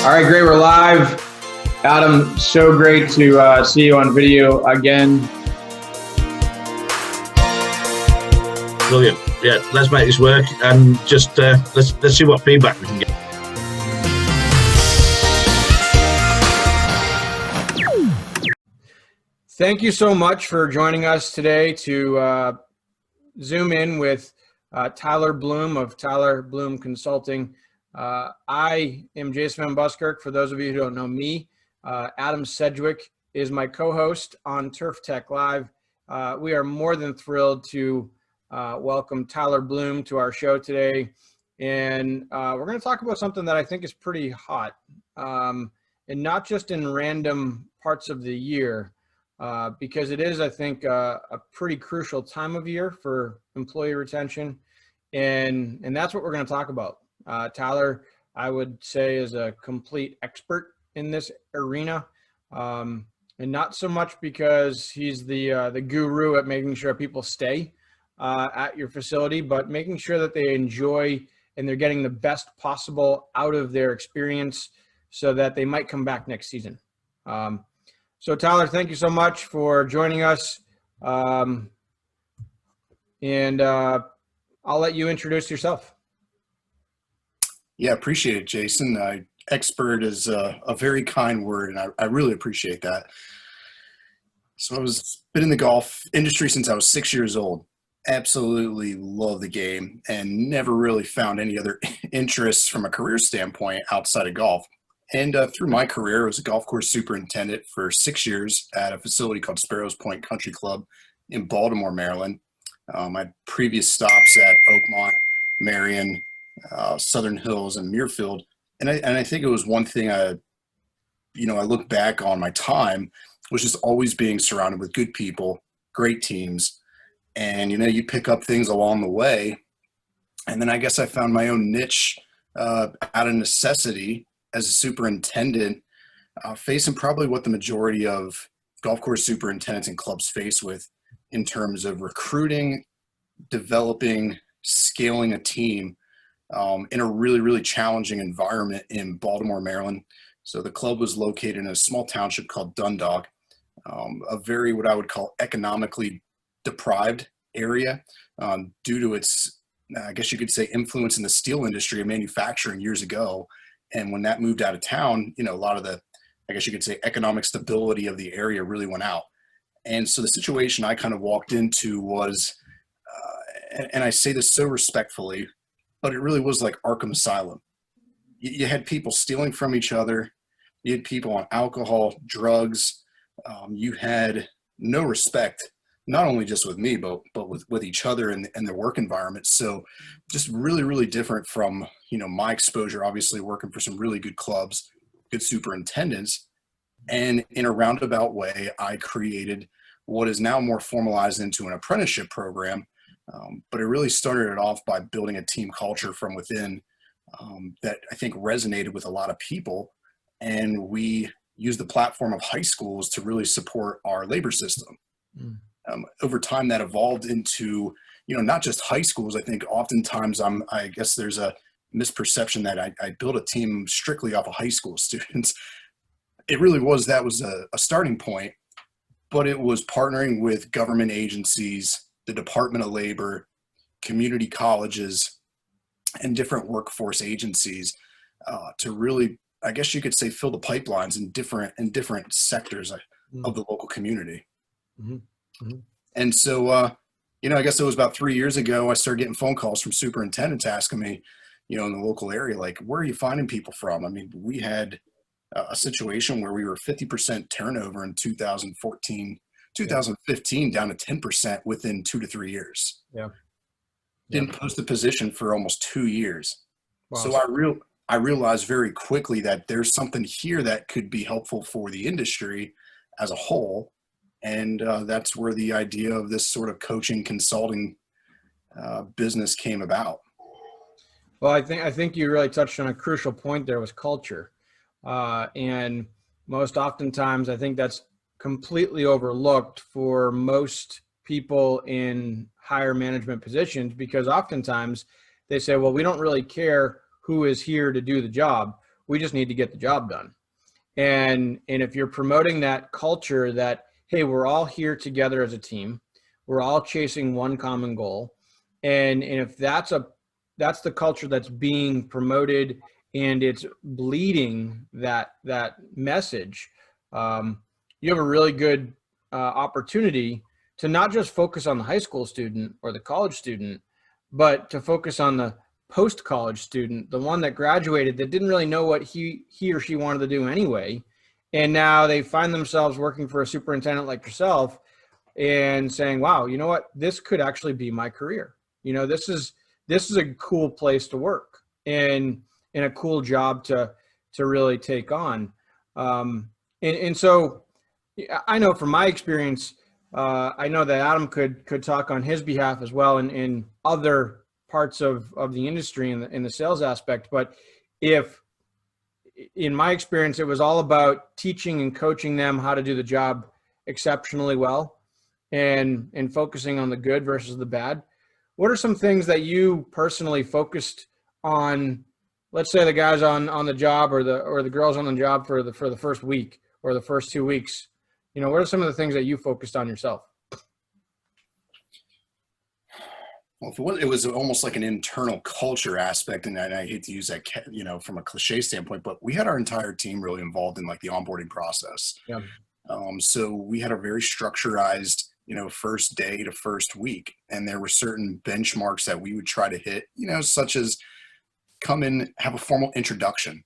All right, great. We're live. Adam, so great to see you on video again. Brilliant. Yeah, let's make this work and just let's see what feedback we can get. Thank you so much for joining us today to Zoom in with Tyler Bloom of Tyler Bloom Consulting. I am Jason Van Buskirk. For those of you who don't know me, Adam Sedgwick is my co-host on Turf Tech Live. We are more than thrilled to welcome Tyler Bloom to our show today. And we're going to talk about something that I think is pretty hot, and not just in random parts of the year, because it is, I think, a pretty crucial time of year for employee retention. And that's what we're going to talk about. Tyler, I would say, is a complete expert in this arena, and not so much because he's the guru at making sure people stay at your facility, but making sure that they enjoy and they're getting the best possible out of their experience so that they might come back next season. So Tyler, thank you so much for joining us. And I'll let you introduce yourself. Yeah, appreciate it, Jason. Expert is a very kind word, and I really appreciate that. So been in the golf industry since I was 6 years old. Absolutely love the game and never really found any other interests from a career standpoint outside of golf. And through my career, I was a golf course superintendent for 6 years at a facility called Sparrows Point Country Club in Baltimore, Maryland. My previous stops at Oakmont, Marion, Southern Hills, and Muirfield. And I think it was one thing I look back on my time was just always being surrounded with good people, great teams. And, you pick up things along the way. And then I guess I found my own niche out of necessity as a superintendent, facing probably what the majority of golf course superintendents and clubs face with in terms of recruiting, developing, scaling a team in a really, really challenging environment in Baltimore, Maryland. So the club was located in a small township called Dundalk, a very, what I would call, economically deprived area due to its, I guess you could say, influence in the steel industry and manufacturing years ago. And when that moved out of town, a lot of the, I guess you could say, economic stability of the area really went out. And so the situation I kind of walked into was, and I say this so respectfully, but it really was like Arkham Asylum. You had people stealing from each other. You had people on alcohol, drugs. You had no respect, not only just with me, but with each other and their work environment. So just really, really different from, my exposure, obviously working for some really good clubs, good superintendents. And in a roundabout way, I created what is now more formalized into an apprenticeship program. But it really started it off by building a team culture from within that I think resonated with a lot of people. And we used the platform of high schools to really support our labor system. Over time, that evolved into, not just high schools. I think oftentimes I guess there's a misperception that I built a team strictly off of high school students. It really was, that was a starting point, but it was partnering with government agencies, the Department of Labor, community colleges, and different workforce agencies to really, I guess you could say, fill the pipelines in different sectors of the local community. Mm-hmm. Mm-hmm. And so, I guess it was about 3 years ago, I started getting phone calls from superintendents asking me, in the local area, like, where are you finding people from? I mean, we had a situation where we were 50% turnover in 2015 down to 10% within 2 to 3 years. Yeah. Didn't post a position for almost 2 years. Wow. So I realized very quickly that there's something here that could be helpful for the industry as a whole. And that's where the idea of this sort of coaching consulting business came about. Well, I think you really touched on a crucial point there, was culture. And most oftentimes, I think that's completely overlooked for most people in higher management positions, because oftentimes they say, well, we don't really care who is here to do the job. We just need to get the job done. And if you're promoting that culture that, hey, we're all here together as a team, we're all chasing one common goal. And if that's the culture that's being promoted and it's bleeding that message, you have a really good opportunity to not just focus on the high school student or the college student, but to focus on the post-college student, the one that graduated that didn't really know what he or she wanted to do anyway. And now they find themselves working for a superintendent like yourself and saying, wow, you know what, this could actually be my career. You know, this is a cool place to work and a cool job to really take on. And so I know from my experience, I know that Adam could talk on his behalf as well in other parts of the industry in the sales aspect. But if in my experience, it was all about teaching and coaching them how to do the job exceptionally well and focusing on the good versus the bad. What are some things that you personally focused on? Let's say the guys on the job or the girls on the job for the first week or the first 2 weeks. You know, what are some of the things that you focused on yourself? Well, it was almost like an internal culture aspect, and I hate to use that, you know, from a cliche standpoint, but we had our entire team really involved in like the onboarding process. Yeah. So we had a very structurized, you know, first day to first week, and there were certain benchmarks that we would try to hit, you know, such as come in, have a formal introduction,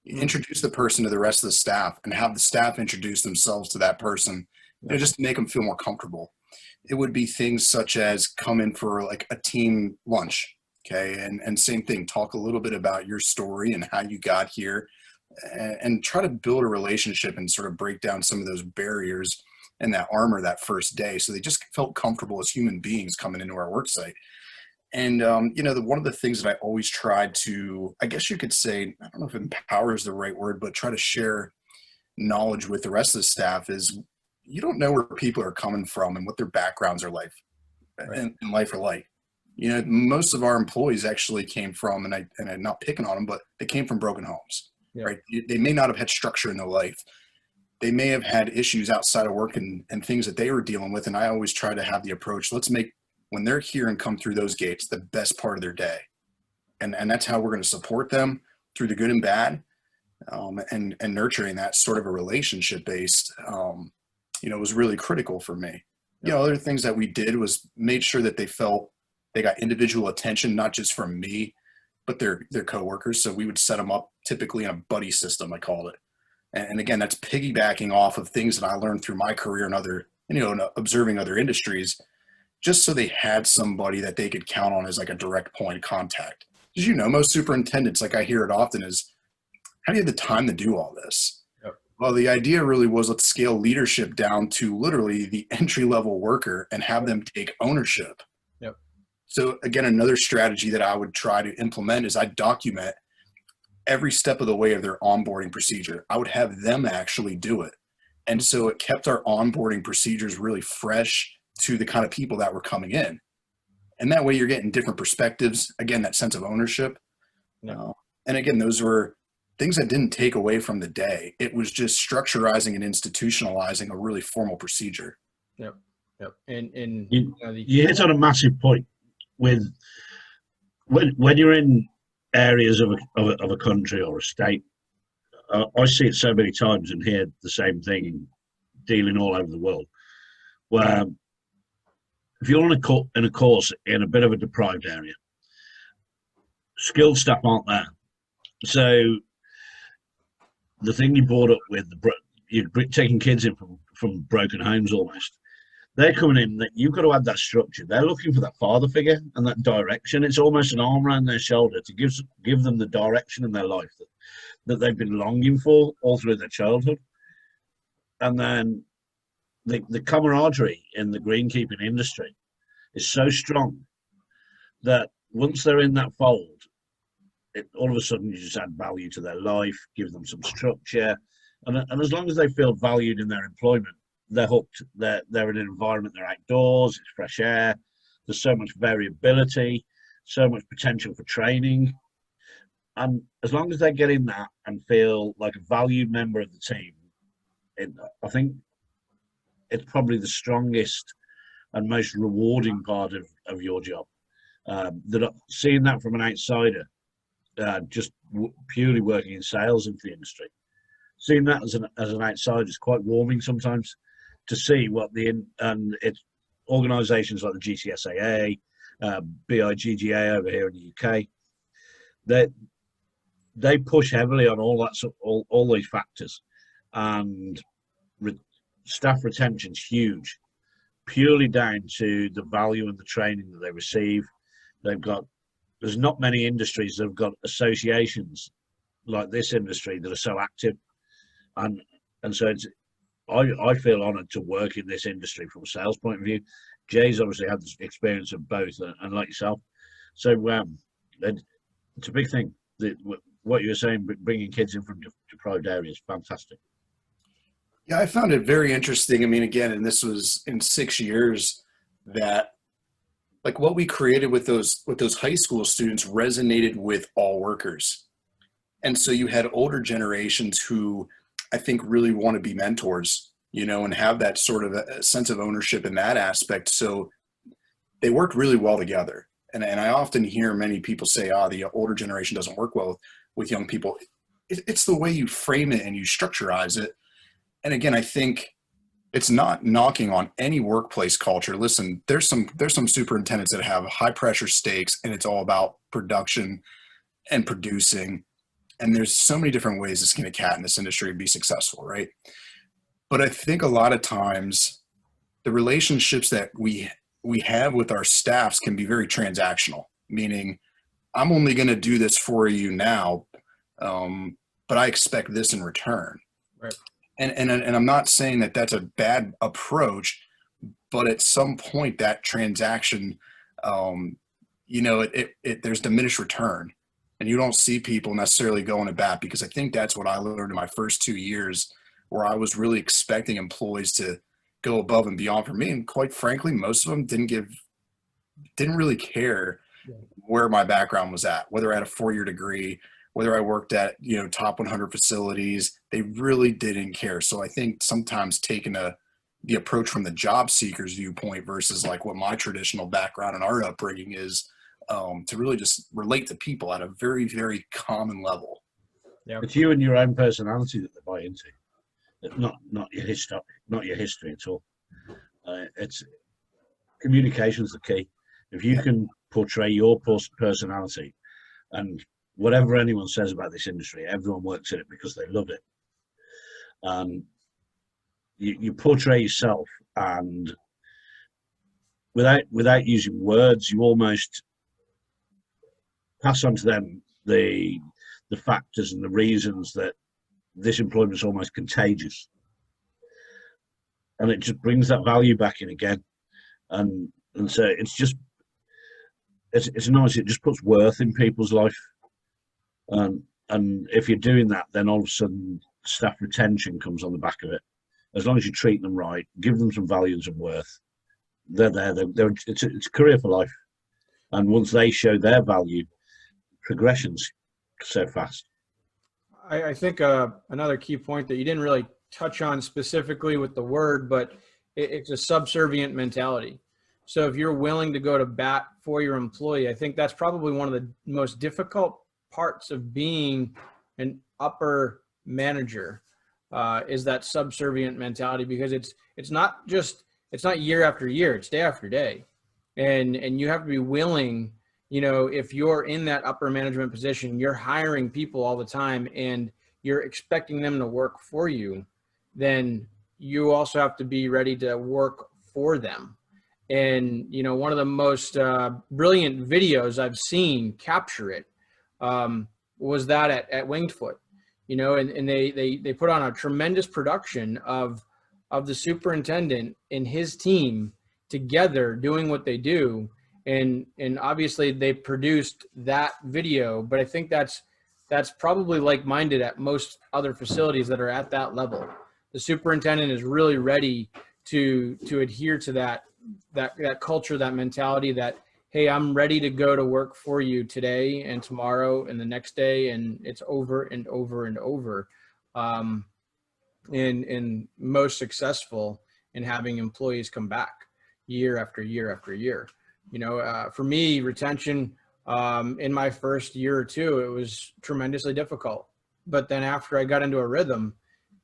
introduce the person to the rest of the staff, and have the staff introduce themselves to that person, you know, just to make them feel more comfortable. It would be things such as come in for like a team lunch, okay, and same thing, talk a little bit about your story and how you got here, and try to build a relationship and sort of break down some of those barriers and that armor that first day, so they just felt comfortable as human beings coming into our work site. And you know, one of the things that I always tried to, I guess you could say, I don't know if empower is the right word, but try to share knowledge with the rest of the staff is, you don't know where people are coming from and what their backgrounds are like, Right. in life are like. You know, most of our employees actually came from, and I'm not picking on them, but they came from broken homes, Yeah. right? They may not have had structure in their life. They may have had issues outside of work and things that they were dealing with. And I always try to have the approach, let's make, when they're here and come through those gates, the best part of their day. And that's how we're going to support them through the good and bad, and nurturing that sort of a relationship based, you know, was really critical for me. You know, other things that we did was made sure that they felt they got individual attention, not just from me, but their coworkers. So we would set them up typically in a buddy system, I called it. And again, that's piggybacking off of things that I learned through my career and other, you know, and observing other industries, just so they had somebody that they could count on as like a direct point of contact. Because, you know, most superintendents, like I hear it often, is, how do you have the time to do all this? Yep. Well, the idea really was, let's scale leadership down to literally the entry-level worker and have them take ownership. Yep. So again, another strategy that I would try to implement is I document every step of the way of their onboarding procedure. I would have them actually do it. And so it kept our onboarding procedures really fresh to the kind of people that were coming in. And that way you're getting different perspectives. Again, that sense of ownership. Yeah. And again, those were things that didn't take away from the day. It was just structurizing and institutionalizing a really formal procedure. Yep. Yep. And you hit on a massive point with when you're in areas of a country or a state. I see it so many times and hear the same thing dealing all over the world, where if you're in a course in a bit of a deprived area, skilled staff aren't there. So the thing you brought up with you're taking kids in from broken homes almost. They're coming in, that you've got to have that structure. They're looking for that father figure and that direction. It's almost an arm around their shoulder to give them the direction in their life that they've been longing for all through their childhood. And then the camaraderie in the greenkeeping industry is so strong that once they're in that fold, all of a sudden you just add value to their life, give them some structure. And as long as they feel valued in their employment, they're hooked. They're in an environment, they're outdoors, it's fresh air. There's so much variability, so much potential for training. And as long as they get in that and feel like a valued member of the team, I think it's probably the strongest and most rewarding part of your job. That seeing that from an outsider, just purely working in sales into the industry, seeing that as an outsider is quite warming sometimes, to see what and it's organisations like the GCSAA, BIGGA over here in the UK, they push heavily on all that all these factors, and staff retention's huge, purely down to the value and the training that they receive. There's not many industries that have got associations like this industry that are so active, and so I feel honoured to work in this industry from a sales point of view. Jay's obviously had the experience of both, and like yourself, so it's a big thing. What you were saying, bringing kids in from deprived areas, fantastic. Yeah, I found it very interesting. I mean, again, and this was in 6 years, that like what we created with those high school students resonated with all workers. And so you had older generations who I think really want to be mentors, and have that sort of a sense of ownership in that aspect. So they worked really well together. And I often hear many people say, the older generation doesn't work well with young people. It's the way you frame it and you structurize it. And again, I think it's not knocking on any workplace culture. Listen, there's some superintendents that have high pressure stakes, and it's all about production and producing. And there's so many different ways to skin a cat in this industry and be successful, right? But I think a lot of times the relationships that we have with our staffs can be very transactional, meaning I'm only going to do this for you now, but I expect this in return. Right. And I'm not saying that that's a bad approach, but at some point that transaction, there's diminished return, and you don't see people necessarily going to bat, because I think that's what I learned in my first 2 years, where I was really expecting employees to go above and beyond for me. And quite frankly, most of them didn't really care where my background was at, whether I had a 4-year degree, whether I worked at, top 100 facilities. They really didn't care. So I think sometimes taking the approach from the job seeker's viewpoint versus like what my traditional background and our upbringing is, to really just relate to people at a very, very common level. Yeah. It's you and your own personality that they buy into, not your history at all. It's communication's the key. If you can portray your personality, and whatever anyone says about this industry, everyone works in it because they love it. You portray yourself, and without using words, you almost pass on to them the factors and the reasons that this employment is almost contagious, and it just brings that value back in again. And so it's nice. It just puts worth in people's life. And if you're doing that, then all of a sudden staff retention comes on the back of it. As long as you treat them right, give them some value and some worth, they're there. It's a career for life. And once they show their value, progression's so fast. I think another key point that you didn't really touch on specifically with the word, but it's a subservient mentality. So if you're willing to go to bat for your employee, I think that's probably one of the most difficult parts of being an upper manager, is that subservient mentality, because it's not year after year, it's day after day. And you have to be willing, if you're in that upper management position, you're hiring people all the time and you're expecting them to work for you, then you also have to be ready to work for them. And, one of the most brilliant videos I've seen capture it was that at Winged Foot, and they put on a tremendous production of the superintendent and his team together doing what they do. And obviously they produced that video, but I think that's probably like-minded at most other facilities that are at that level. The superintendent is really ready to adhere to that culture, that mentality that, hey, I'm ready to go to work for you today and tomorrow and the next day, and it's over and over and over. And most successful in having employees come back year after year after year. For me, retention in my first year or two, it was tremendously difficult. But then after I got into a rhythm,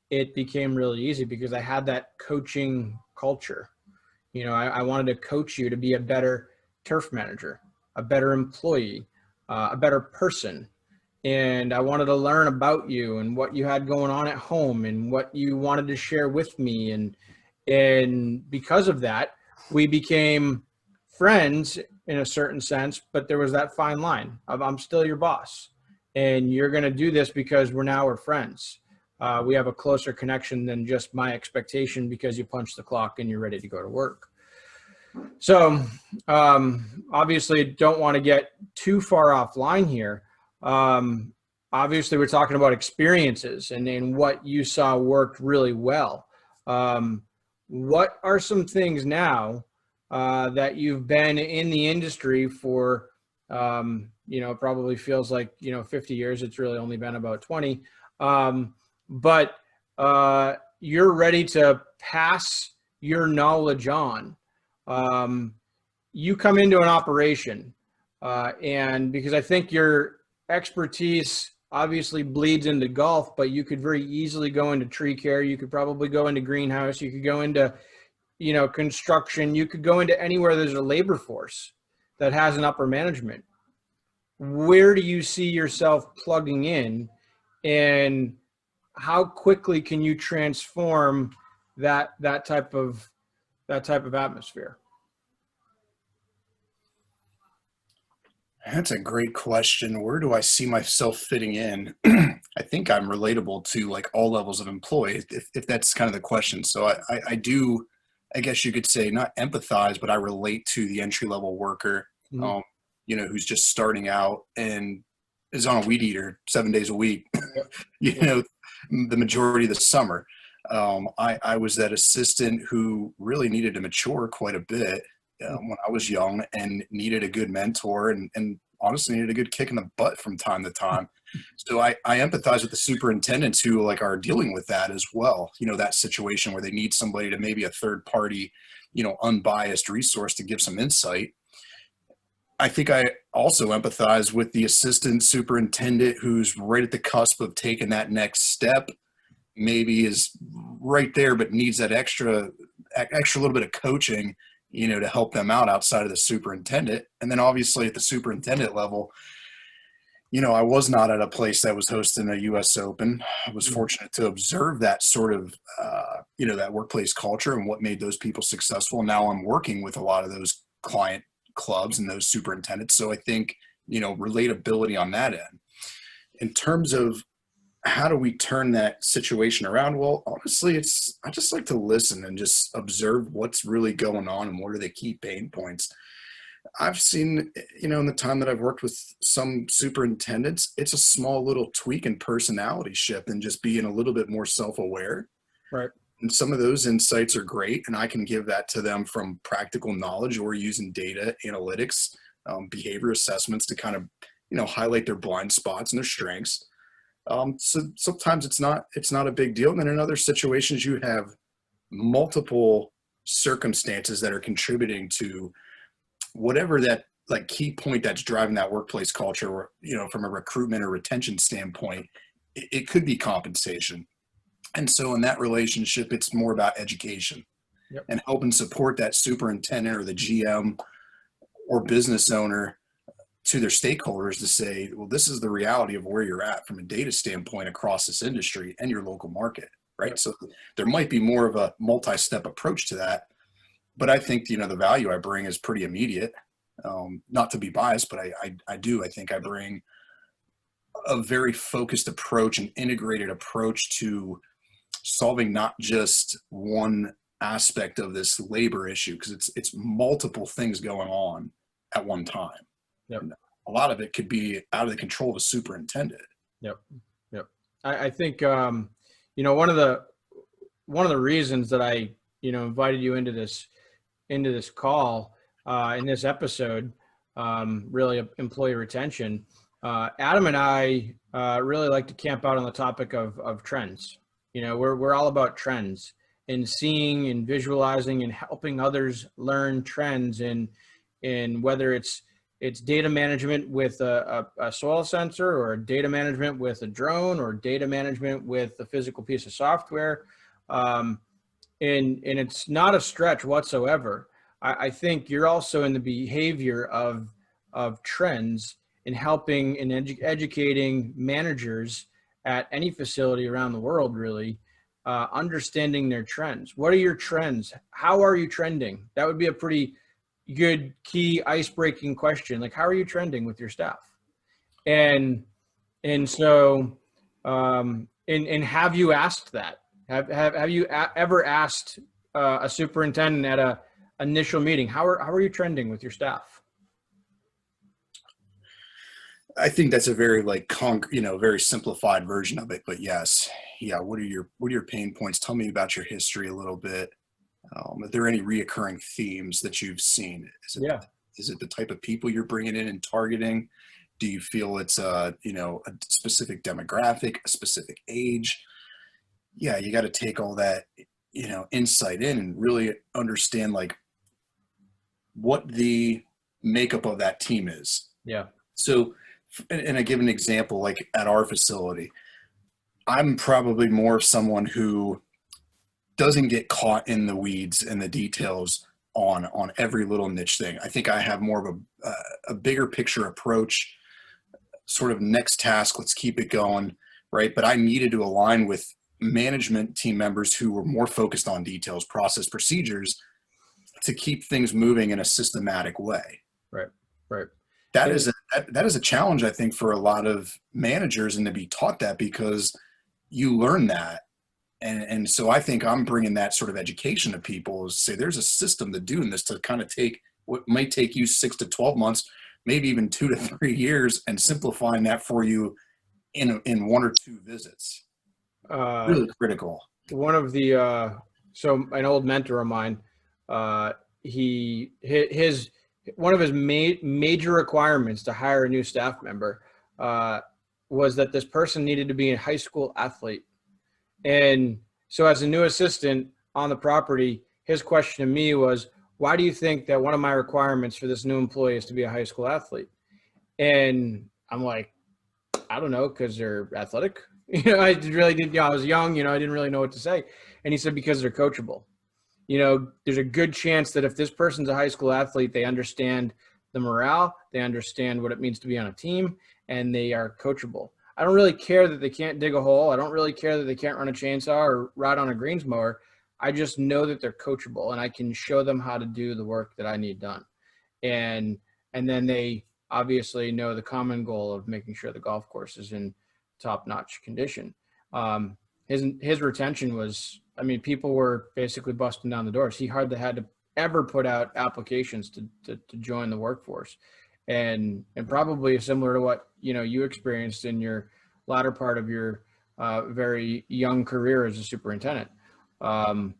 it became really easy because I had that coaching culture. I wanted to coach you to be a better turf manager, a better employee, a better person. And I wanted to learn about you and what you had going on at home and what you wanted to share with me. And because of that, we became friends in a certain sense, but there was that fine line of I'm still your boss and you're going to do this because we're friends. We have a closer connection than just my expectation because you punch the clock and you're ready to go to work. So obviously don't want to get too far offline here. Obviously we're talking about experiences and what you saw worked really well. What are some things now that you've been in the industry for, probably feels like, 50 years, it's really only been about 20. But you're ready to pass your knowledge on. You come into an operation and because I think your expertise obviously bleeds into golf, but you could very easily go into tree care. You could probably go into greenhouse. You could go into, construction. You could go into anywhere there's a labor force that has an upper management. Where do you see yourself plugging in, and how quickly can you transform that type of atmosphere? That's a great question. Where do I see myself fitting in? I think I'm relatable to like all levels of employees, if that's kind of the question. So I do, I guess you could say, not empathize, but I relate to the entry level worker, who's just starting out and is on a weed eater 7 days a week, the majority of the summer. I was that assistant who really needed to mature quite a bit when I was young and needed a good mentor and honestly needed a good kick in the butt from time to time. So I empathize with the superintendents who are dealing with that as well. That situation where they need somebody to maybe a third party, unbiased resource to give some insight. I think I also empathize with the assistant superintendent who's right at the cusp of taking that next step, maybe is right there, but needs that extra little bit of coaching, to help them out outside of the superintendent. And then obviously at the superintendent level, I was not at a place that was hosting a US Open. I was fortunate to observe that sort of, that workplace culture and what made those people successful. Now I'm working with a lot of those client clubs and those superintendents. So I think, relatability on that end. In terms of how do we turn that situation around? Well, honestly, I just like to listen and just observe what's really going on and what are the key pain points. I've seen, in the time that I've worked with some superintendents, it's a small little tweak in personality shift and just being a little bit more self-aware. Right. And some of those insights are great. And I can give that to them from practical knowledge or using data analytics, behavior assessments to kind of, highlight their blind spots and their strengths. So sometimes it's not a big deal. And then in other situations, you have multiple circumstances that are contributing to whatever that key point that's driving that workplace culture, or, from a recruitment or retention standpoint, it could be compensation. And so in that relationship, it's more about education and helping support that superintendent or the GM or business owner to their stakeholders to say, well, this is the reality of where you're at from a data standpoint across this industry and your local market, right? So there might be more of a multi-step approach to that, but I think, the value I bring is pretty immediate. Not to be biased, but I think I bring a very focused approach and integrated approach to solving not just one aspect of this labor issue, because it's multiple things going on at one time. Yep. A lot of it could be out of the control of a superintendent. Yep. I think one of the reasons that I invited you into this call in this episode really employee retention. Adam and I really like to camp out on the topic of trends. You know, we're all about trends and seeing and visualizing and helping others learn trends in whether it's data management with a soil sensor, or data management with a drone, or data management with a physical piece of software. And it's not a stretch whatsoever. I think you're also in the behavior of trends in helping and educating managers at any facility around the world, really, understanding their trends. What are your trends? How are you trending? That would be a pretty good key ice-breaking question. Like, how are you trending with your staff? And so, and have you asked that? Have you ever asked a superintendent at a initial meeting, how are you trending with your staff? I think that's a very very simplified version of it, but yes. Yeah. What are your pain points? Tell me about your history a little bit. Are there any reoccurring themes that you've seen? Is it the type of people you're bringing in and targeting? Do you feel it's a specific demographic, a specific age? Yeah, you got to take all that, insight in and really understand like what the makeup of that team is. Yeah. So, and I give an example, like at our facility, I'm probably more someone who doesn't get caught in the weeds and the details on every little niche thing. I think I have more of a bigger picture approach, sort of next task, let's keep it going, right? But I needed to align with management team members who were more focused on details, process, procedures, to keep things moving in a systematic way. Right. That is a challenge, I think, for a lot of managers, and to be taught that, because you learn that. And so I think I'm bringing that sort of education to people, is say there's a system to doing this, to kind of take what might take you 6 to 12 months, maybe even 2 to 3 years, and simplifying that for you in 1 or 2 visits. Really critical. One of the so an old mentor of mine, his one of his major requirements to hire a new staff member was that this person needed to be a high school athlete. And so as a new assistant on the property, his question to me was, why do you think that one of my requirements for this new employee is to be a high school athlete? And I'm like, I don't know, because they're athletic. I really didn't, I was young, I didn't really know what to say. And he said, because they're coachable. There's a good chance that if this person's a high school athlete, they understand the morale, they understand what it means to be on a team, and they are coachable. I don't really care that they can't dig a hole. I don't really care that they can't run a chainsaw or ride on a greens mower. I just know that they're coachable, and I can show them how to do the work that I need done. And then they obviously know the common goal of making sure the golf course is in top-notch condition. His retention was, people were basically busting down the doors. He hardly had to ever put out applications to join the workforce. And probably similar to what, you experienced in your latter part of your very young career as a superintendent. And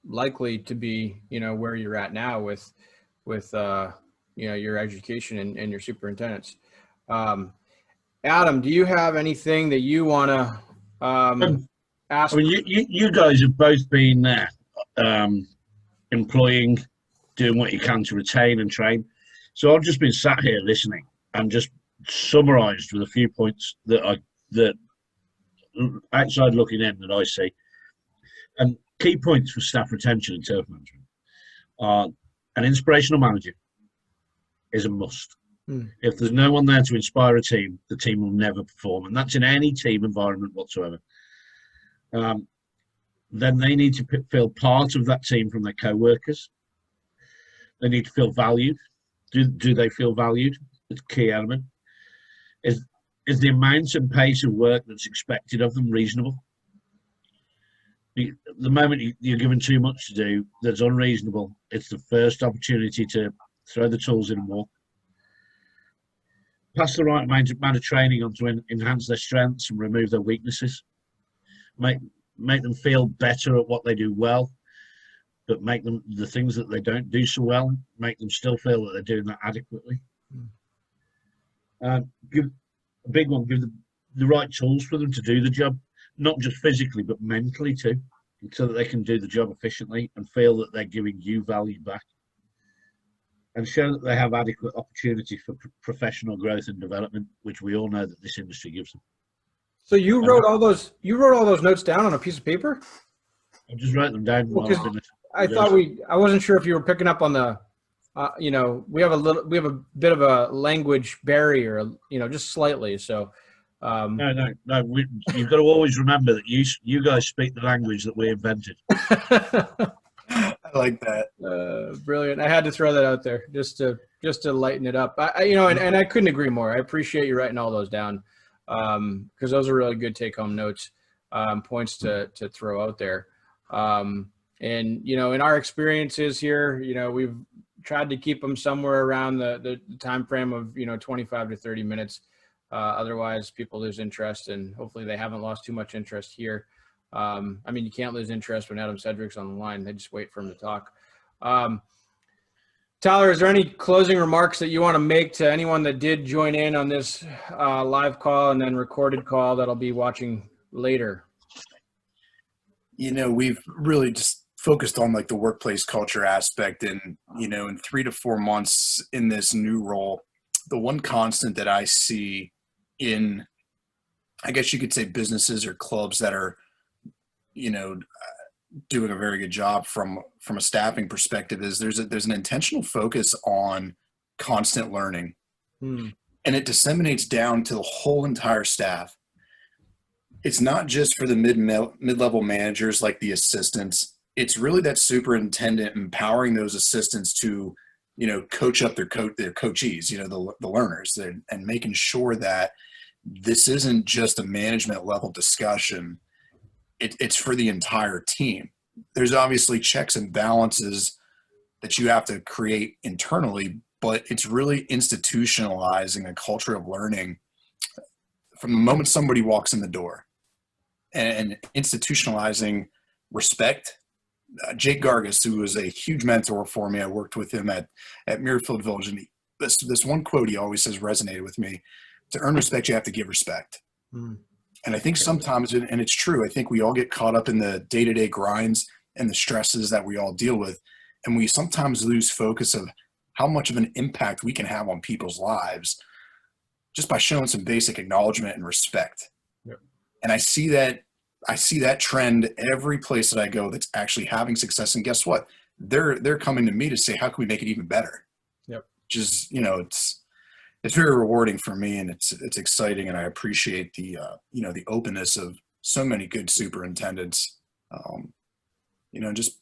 likely to be, where you're at now with your education and your superintendents. Adam, do you have anything that you want to ask? You guys have both been there, employing, doing what you can to retain and train. So I've just been sat here listening and just summarised with a few points that outside looking in that I see. And key points for staff retention and turf management are: an inspirational manager is a must. If there's no one there to inspire a team, the team will never perform. And that's in any team environment whatsoever. Then they need to feel part of that team from their co-workers. They need to feel valued. Do they feel valued? It's a key element. Is the amount and pace of work that's expected of them reasonable? The moment you're given too much to do that's unreasonable, it's the first opportunity to throw the tools in and walk. Pass the right amount of training on to enhance their strengths and remove their weaknesses. Make them feel better at what they do well. but make them, the things that they don't do so well, make them still feel that they're doing that adequately. Give a big one, give the right tools for them to do the job, not just physically, but mentally too, so that they can do the job efficiently and feel that they're giving you value back. And show that they have adequate opportunity for professional growth and development, which we all know that this industry gives them. So you wrote all those notes down on a piece of paper? I just wrote them down. I wasn't sure if you were picking up on the, we have a bit of a language barrier, just slightly. So, no. You've got to always remember that you guys speak the language that we invented. I like that. Brilliant. I had to throw that out there just to lighten it up. And I couldn't agree more. I appreciate you writing all those down, because those are really good take-home notes, points to throw out there. And in our experiences here, we've tried to keep them somewhere around the time frame of 25 to 30 minutes. Otherwise, people lose interest, and hopefully they haven't lost too much interest here. You can't lose interest when Adam Cedric's on the line. They just wait for him to talk. Tyler, is there any closing remarks that you want to make to anyone that did join in on this live call and then recorded call that'll be watching later? We've really just focused on like the workplace culture aspect, and, in 3 to 4 months in this new role, the one constant that I see in, I guess you could say, businesses or clubs that are doing a very good job from a staffing perspective is there's an intentional focus on constant learning, and it disseminates down to the whole entire staff. It's not just for the mid-level managers like the assistants. It's really that superintendent empowering those assistants to coach up their coachees, the learners, and making sure that this isn't just a management level discussion. It's for the entire team. There's obviously checks and balances that you have to create internally, but it's really institutionalizing a culture of learning from the moment somebody walks in the door, and institutionalizing respect. Jake Gargas, who was a huge mentor for me, I worked with him at Muirfield Village, and this one quote he always says resonated with me: to earn respect, you have to give respect. And I think sometimes, and it's true, I think we all get caught up in the day-to-day grinds and the stresses that we all deal with. And we sometimes lose focus of how much of an impact we can have on people's lives just by showing some basic acknowledgement and respect. Yep. And I see that trend every place that I go that's actually having success. And guess what? They're coming to me to say, how can we make it even better? Yep. Which is, it's very rewarding for me, and it's exciting, and I appreciate the the openness of so many good superintendents. Just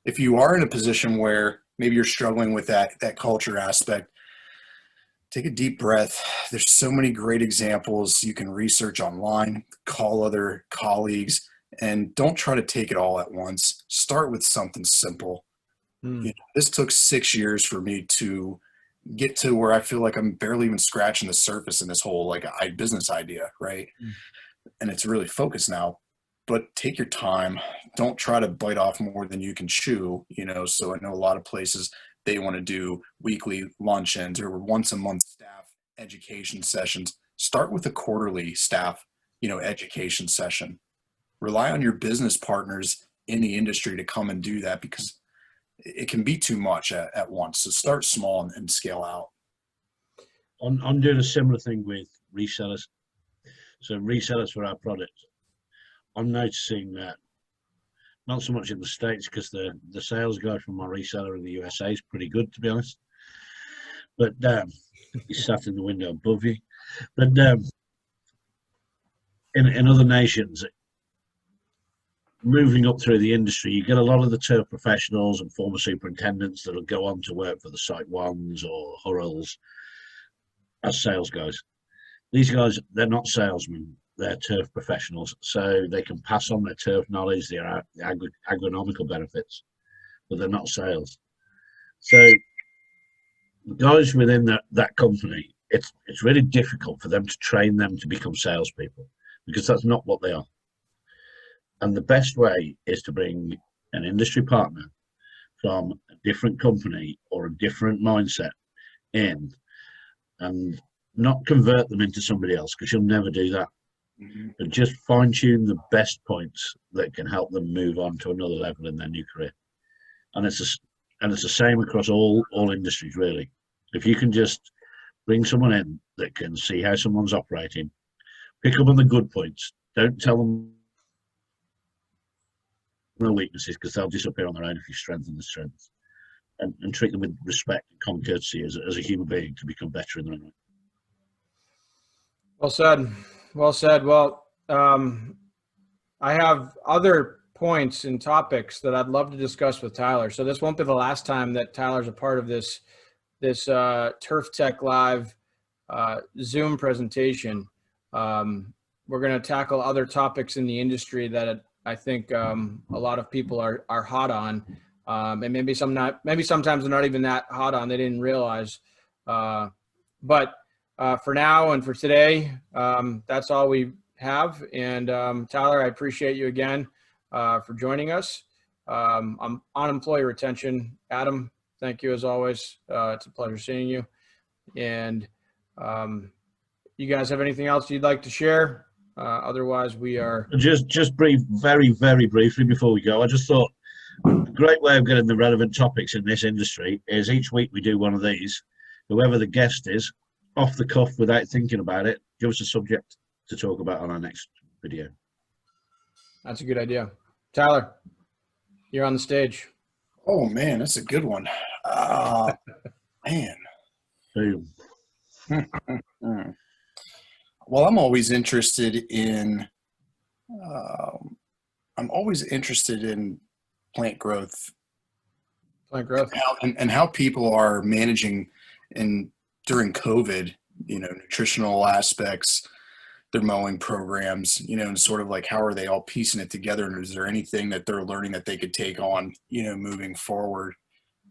if you are in a position where maybe you're struggling with that culture aspect, take a deep breath. There's so many great examples you can research online, call other colleagues, and don't try to take it all at once. Start with something simple. This took 6 years for me to get to where I feel like I'm barely even scratching the surface in this whole business idea, right? And it's really focused now. But take your time. Don't try to bite off more than you can chew. So I know a lot of places, they want to do weekly luncheons or once a month staff education sessions. Start with a quarterly staff, education session. Rely on your business partners in the industry to come and do that, because it can be too much at once. So start small and scale out. I'm doing a similar thing with resellers. So resellers for our products. I'm noticing that not so much in the States, because the sales guy from my reseller in the USA is pretty good, to be honest. But he sat in the window above you. But in other nations, moving up through the industry, you get a lot of the turf professionals and former superintendents that'll go on to work for the Site Ones or Hurrells as sales guys. These guys, they're not salesmen. They're turf professionals, so they can pass on their turf knowledge, their agronomical benefits, but they're not sales. So the guys within that company, it's really difficult for them to train them to become salespeople, because that's not what they are. And the best way is to bring an industry partner from a different company or a different mindset in, and not convert them into somebody else, because you'll never do that. But just fine tune the best points that can help them move on to another level in their new career. And it's the same across all industries, really. If you can just bring someone in that can see how someone's operating, pick up on the good points. Don't tell them the weaknesses, because they'll disappear on their own if you strengthen the strengths. And treat them with respect and common courtesy as a human being to become better in their own way. Well said. Well said. Well, I have other points and topics that I'd love to discuss with Tyler. So this won't be the last time that Tyler's a part of this Turf Tech Live Zoom presentation. We're going to tackle other topics in the industry that I think a lot of people are hot on, and maybe sometimes they're not even that hot on. They didn't realize. But for now and for today, that's all we have. And Tyler, I appreciate you again for joining us. I'm on employee retention. Adam, thank you as always. It's a pleasure seeing you. And you guys have anything else you'd like to share? Otherwise, we are just very, very briefly before we go. I just thought a great way of getting the relevant topics in this industry is each week we do one of these. Whoever the guest is, off the cuff, without thinking about it, give us a subject to talk about on our next video. That's a good idea. Tyler, you're on the stage. Oh man, that's a good one. Man. Boom. Well, I'm always interested in plant growth. Plant growth. And how people are managing during COVID, nutritional aspects, their mowing programs, and sort of like how are they all piecing it together, and is there anything that they're learning that they could take on, moving forward?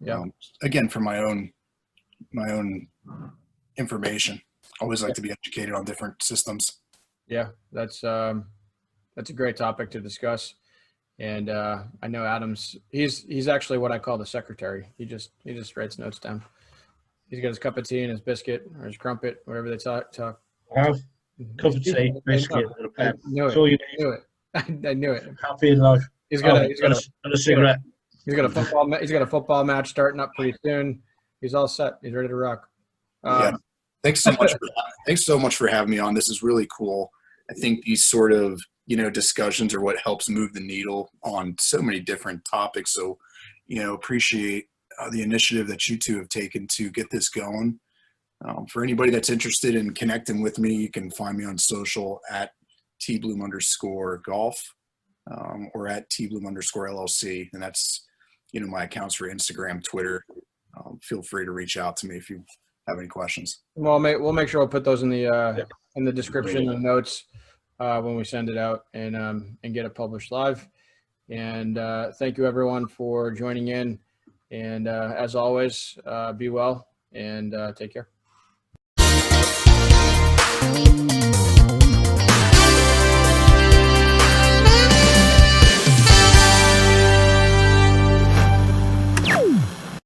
Yeah. Again, for my own information. Always like to be educated on different systems. Yeah, that's a great topic to discuss. And I know Adam's he's actually what I call the secretary. He just writes notes down. He's got his cup of tea and his biscuit or his crumpet, whatever they talk. Have cup of tea, biscuit, and a pen. I knew it. I knew it. Happy in life. He's got a cigarette. He's got a football match starting up pretty soon. He's all set. He's ready to rock. Yeah. Thanks so much for having me on. This is really cool. I think these sort of, discussions are what helps move the needle on so many different topics. So, appreciate the initiative that you two have taken to get this going. For anybody that's interested in connecting with me, you can find me on social at @tbloom_golf or at @tbloom_LLC. And that's, my accounts for Instagram, Twitter. Feel free to reach out to me if you have any questions. Well, we'll make sure we'll put those in the description and notes when we send it out and get it published live. And thank you everyone for joining in. And as always, be well and take care.